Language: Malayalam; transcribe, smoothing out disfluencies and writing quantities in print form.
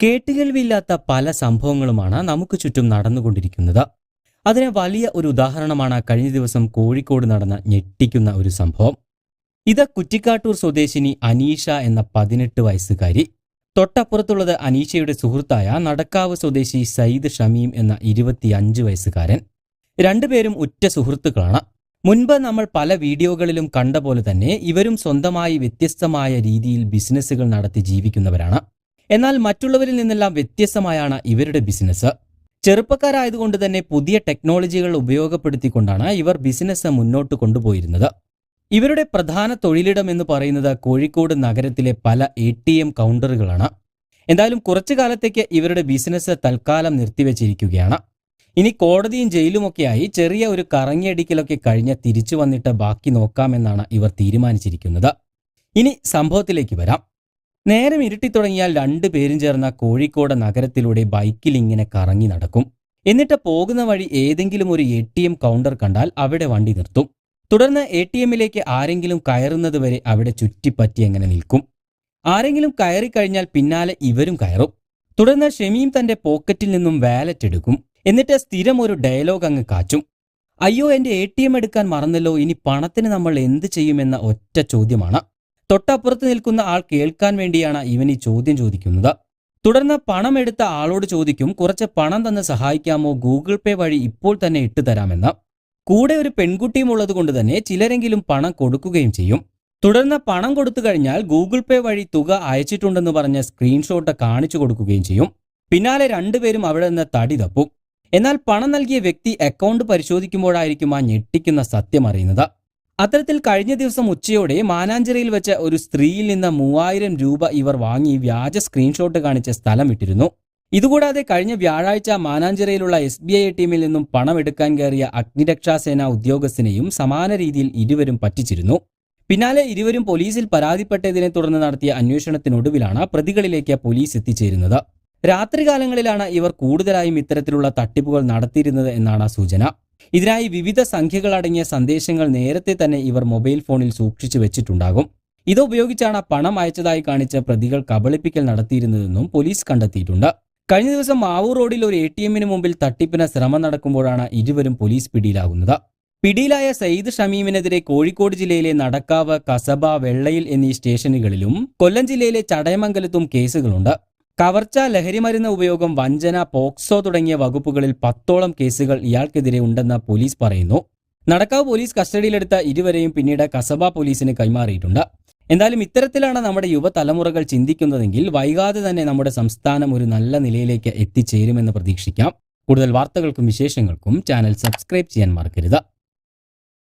കേട്ടുകേൾവിയില്ലാത്ത പല സംഭവങ്ങളുമാണ് നമുക്ക് ചുറ്റും നടന്നുകൊണ്ടിരിക്കുന്നത്. അതിന് വലിയ ഒരു ഉദാഹരണമാണ് കഴിഞ്ഞ ദിവസം കോഴിക്കോട് നടന്ന ഞെട്ടിക്കുന്ന ഒരു സംഭവം. ഇത് കുറ്റിക്കാട്ടൂർ സ്വദേശിനി അനീഷ എന്ന 18 വയസ്സുകാരി. തൊട്ടപ്പുറത്തുള്ളത് അനീഷയുടെ സുഹൃത്തായ നടക്കാവ് സ്വദേശി സയ്യിദ് ഷമീം എന്ന 25 വയസ്സുകാരൻ. രണ്ടുപേരും ഉറ്റ സുഹൃത്തുക്കളാണ്. മുൻപ് നമ്മൾ പല വീഡിയോകളിലും കണ്ട പോലെ തന്നെ ഇവരും സ്വന്തമായി വ്യത്യസ്തമായ രീതിയിൽ ബിസിനസ്സുകൾ നടത്തി ജീവിക്കുന്നവരാണ്. എന്നാൽ മറ്റുള്ളവരിൽ നിന്നെല്ലാം വ്യത്യസ്തമായാണ് ഇവരുടെ ബിസിനസ്. ചെറുപ്പക്കാരായതുകൊണ്ട് തന്നെ പുതിയ ടെക്നോളജികൾ ഉപയോഗപ്പെടുത്തിക്കൊണ്ടാണ് ഇവർ ബിസിനസ് മുന്നോട്ട് കൊണ്ടുപോയിരുന്നത്. ഇവരുടെ പ്രധാന തൊഴിലിടം എന്ന് പറയുന്നത് കോഴിക്കോട് നഗരത്തിലെ പല ATM കൗണ്ടറുകളാണ്. എന്തായാലും കുറച്ചു കാലത്തേക്ക് ഇവരുടെ ബിസിനസ് തൽക്കാലം നിർത്തിവെച്ചിരിക്കുകയാണ്. ഇനി കോടതിയും ജയിലുമൊക്കെയായി ചെറിയ ഒരു കറങ്ങിയടിക്കലൊക്കെ കഴിഞ്ഞ് തിരിച്ചു വന്നിട്ട് ബാക്കി നോക്കാമെന്നാണ് ഇവർ തീരുമാനിച്ചിരിക്കുന്നത്. ഇനി സംഭവത്തിലേക്ക് വരാം. നേരം ഇരുട്ടിത്തുടങ്ങിയാൽ രണ്ടുപേരും ചേർന്ന കോഴിക്കോട് നഗരത്തിലൂടെ ബൈക്കിൽ ഇങ്ങനെ കറങ്ങി നടക്കും. എന്നിട്ട് പോകുന്ന വഴി ഏതെങ്കിലും ഒരു ATM കൗണ്ടർ കണ്ടാൽ അവിടെ വണ്ടി നിർത്തും. തുടർന്ന് ATMിലേക്ക് ആരെങ്കിലും കയറുന്നത് വരെ അവിടെ ചുറ്റിപ്പറ്റി എങ്ങനെ നിൽക്കും. ആരെങ്കിലും കയറിക്കഴിഞ്ഞാൽ പിന്നാലെ ഇവരും കയറും. തുടർന്ന് ഷമീം തന്റെ പോക്കറ്റിൽ നിന്നും വാലറ്റ് എടുക്കും. എന്നിട്ട് സ്ഥിരം ഒരു ഡയലോഗ് അങ്ങ് കാച്ചും. അയ്യോ, എന്റെ ATM എടുക്കാൻ മറന്നല്ലോ, ഇനി പണത്തിന് നമ്മൾ എന്ത് ചെയ്യുമെന്ന ഒറ്റ ചോദ്യമാണ്. തൊട്ടപ്പുറത്ത് നിൽക്കുന്ന ആൾ കേൾക്കാൻ വേണ്ടിയാണ് ഇവൻ ഈ ചോദ്യം ചോദിക്കുന്നത്. തുടർന്ന് പണം എടുത്ത ആളോട് ചോദിക്കും, കുറച്ച് പണം തന്ന് സഹായിക്കാമോ, ഗൂഗിൾ പേ വഴി ഇപ്പോൾ തന്നെ ഇട്ടു തരാമെന്ന്. കൂടെ ഒരു പെൺകുട്ടിയും ഉള്ളത് കൊണ്ട് തന്നെ ചിലരെങ്കിലും പണം കൊടുക്കുകയും ചെയ്യും. തുടർന്ന് പണം കൊടുത്തു കഴിഞ്ഞാൽ ഗൂഗിൾ പേ വഴി തുക അയച്ചിട്ടുണ്ടെന്ന് പറഞ്ഞ് സ്ക്രീൻഷോട്ട് കാണിച്ചു കൊടുക്കുകയും ചെയ്യും. പിന്നാലെ രണ്ടുപേരും അവിടെ നിന്ന് തടി തപ്പും. എന്നാൽ പണം നൽകിയ വ്യക്തി അക്കൗണ്ട് പരിശോധിക്കുമ്പോഴായിരിക്കും ആ ഞെട്ടിക്കുന്ന സത്യം അറിയുന്നത്. അത്തരത്തിൽ കഴിഞ്ഞ ദിവസം ഉച്ചയോടെ മാനാഞ്ചിറയിൽ വെച്ച് ഒരു സ്ത്രീയിൽ നിന്ന് 3000 രൂപ ഇവർ വാങ്ങി വ്യാജ സ്ക്രീൻഷോട്ട് കാണിച്ച് സ്ഥലം വിട്ടിരുന്നു. ഇതുകൂടാതെ കഴിഞ്ഞ വ്യാഴാഴ്ച മാനാഞ്ചിറയിലുള്ള SBI ATMിൽ നിന്നും പണം എടുക്കാൻ കയറിയ അഗ്നിരക്ഷാസേന ഉദ്യോഗസ്ഥനെയും സമാന രീതിയിൽ ഇരുവരും പറ്റിച്ചിരുന്നു. പിന്നാലെ ഇരുവരും പോലീസിൽ പരാതിപ്പെട്ടതിനെ തുടർന്ന് നടത്തിയ അന്വേഷണത്തിനൊടുവിലാണ് പ്രതികളിലേക്ക് പോലീസ് എത്തിച്ചേരുന്നത്. രാത്രികാലങ്ങളിലാണ് ഇവർ കൂടുതലായും ഇത്തരത്തിലുള്ള തട്ടിപ്പുകൾ നടത്തിയിരുന്നത് എന്നാണ് സൂചന. ഇതിനായി വിവിധ സംഖ്യകളടങ്ങിയ സന്ദേശങ്ങൾ നേരത്തെ തന്നെ ഇവർ മൊബൈൽ ഫോണിൽ സൂക്ഷിച്ചു വെച്ചിട്ടുണ്ടാകും. ഇതുപയോഗിച്ചാണ് പണം അയച്ചതായി കാണിച്ച് പ്രതികൾ കബളിപ്പിക്കൽ നടത്തിയിരുന്നതെന്നും പോലീസ് കണ്ടെത്തിയിട്ടുണ്ട്. കഴിഞ്ഞ ദിവസം മാവൂർ റോഡിൽ ഒരു ATMിന് മുമ്പിൽ തട്ടിപ്പിന് ശ്രമം നടക്കുമ്പോഴാണ് ഇരുവരും പോലീസ് പിടിയിലാകുന്നത്. പിടിയിലായ സയ്യിദ് ഷമീമിനെതിരെ കോഴിക്കോട് ജില്ലയിലെ നടക്കാവ്, കസബ, വെള്ളയിൽ എന്നീ സ്റ്റേഷനുകളിലും കൊല്ലം ജില്ലയിലെ ചടയമംഗലത്തും കേസുകളുണ്ട്. കവർച്ച, ലഹരിമരുന്ന് ഉപയോഗം, വഞ്ചന, പോക്സോ തുടങ്ങിയ വകുപ്പുകളിൽ 10ഓളം കേസുകൾ ഇയാൾക്കെതിരെ ഉണ്ടെന്ന് പോലീസ് പറയുന്നു. നടക്കാവ് പോലീസ് കസ്റ്റഡിയിലെടുത്ത ഇരുവരെയും പിന്നീട് കസബ പോലീസിന് കൈമാറിയിട്ടുണ്ട്. എന്തായാലും ഇത്തരത്തിലാണ് നമ്മുടെ യുവതലമുറകൾ ചിന്തിക്കുന്നതെങ്കിൽ വൈകാതെ തന്നെ നമ്മുടെ സംസ്ഥാനം ഒരു നല്ല നിലയിലേക്ക് എത്തിച്ചേരുമെന്ന് പ്രതീക്ഷിക്കാം. കൂടുതൽ വാർത്തകൾക്കും വിശേഷങ്ങൾക്കും ചാനൽ സബ്സ്ക്രൈബ് ചെയ്യാൻ മറക്കരുത്.